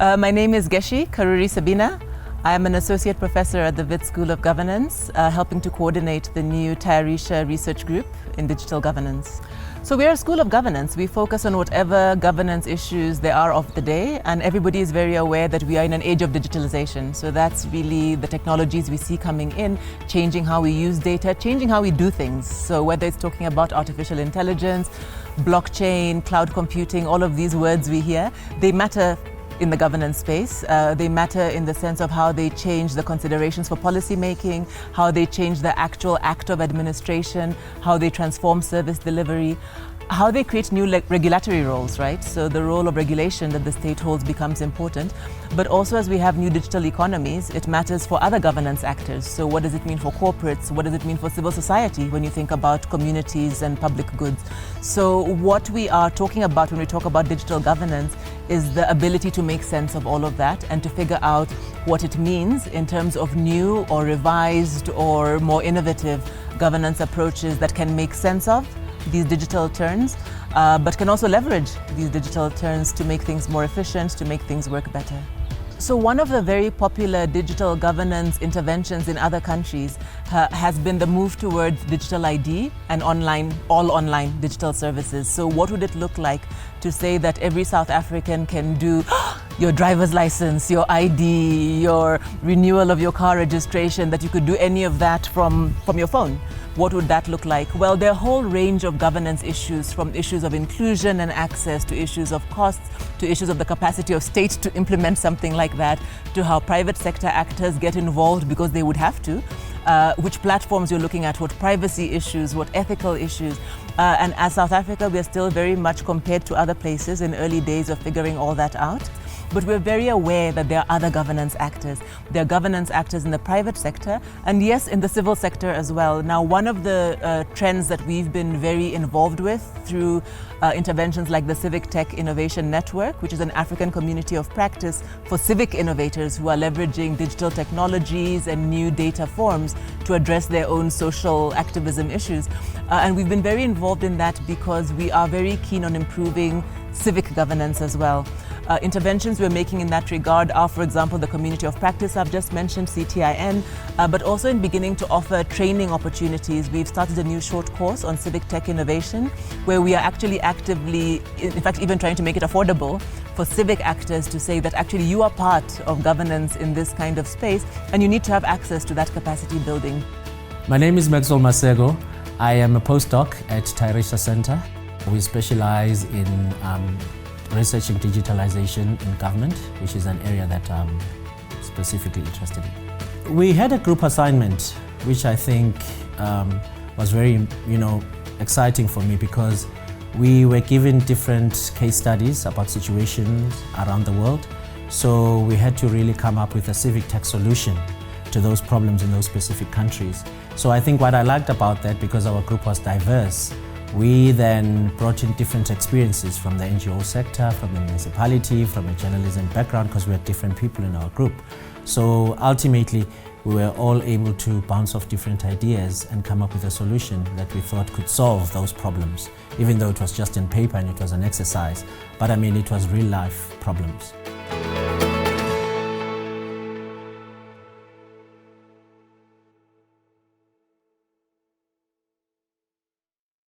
My name is Geshi Karuri Sabina. I am an associate professor at the Wits School of Governance, helping to coordinate the new Tayarisha research group in digital governance. So we're a school of governance. We focus on whatever governance issues there are of the day, and everybody is very aware that we are in an age of digitalization. So that's really the technologies we see coming in, changing how we use data, changing how we do things. So whether it's talking about artificial intelligence, blockchain, cloud computing, all of these words we hear, they matter in the governance space. They matter in the sense of how they change the considerations for policy making, how they change the actual act of administration, how they transform service delivery, how they create new regulatory roles, right? So the role of regulation that the state holds becomes important. But also as we have new digital economies, it matters for other governance actors. So what does it mean for corporates? What does it mean for civil society when you think about communities and public goods? So what we are talking about when we talk about digital governance is the ability to make sense of all of that and to figure out what it means in terms of new or revised or more innovative governance approaches that can make sense of these digital turns, but can also leverage these digital turns to make things more efficient, to make things work better. So one of the very popular digital governance interventions in other countries has been the move towards digital ID and all online digital services. So what would it look like to say that every South African can do your driver's license, your ID, your renewal of your car registration, that you could do any of that from your phone? What would that look like? Well, there are a whole range of governance issues, from issues of inclusion and access to issues of costs, to issues of the capacity of state to implement something like that, to how private sector actors get involved because they would have to, which platforms you're looking at, what privacy issues, what ethical issues. And as South Africa, we are still very much, compared to other places, in early days of figuring all that out. But we're very aware that there are other governance actors. There are governance actors in the private sector, and yes, in the civil sector as well. Now, one of the trends that we've been very involved with through interventions like the Civic Tech Innovation Network, which is an African community of practice for civic innovators who are leveraging digital technologies and new data forms to address their own social activism issues. And we've been very involved in that because we are very keen on improving civic governance as well. Interventions we're making in that regard are, for example, the community of practice I've just mentioned, CTIN, but also in beginning to offer training opportunities. We've started a new short course on civic tech innovation, where we are actually actively, in fact, even trying to make it affordable for civic actors to say that actually you are part of governance in this kind of space, and you need to have access to that capacity building. My name is Maxwell Masego. I am a postdoc at Tayarisha Center. We specialize in researching digitalization in government, which is an area that I'm specifically interested in. We had a group assignment, which I think was very, exciting for me, because we were given different case studies about situations around the world. So we had to really come up with a civic tech solution to those problems in those specific countries. So I think what I liked about that, because our group was diverse, we then brought in different experiences from the NGO sector, from the municipality, from a journalism background, because we had different people in our group. So ultimately, we were all able to bounce off different ideas and come up with a solution that we thought could solve those problems, even though it was just in paper and it was an exercise. But I mean, it was real life problems.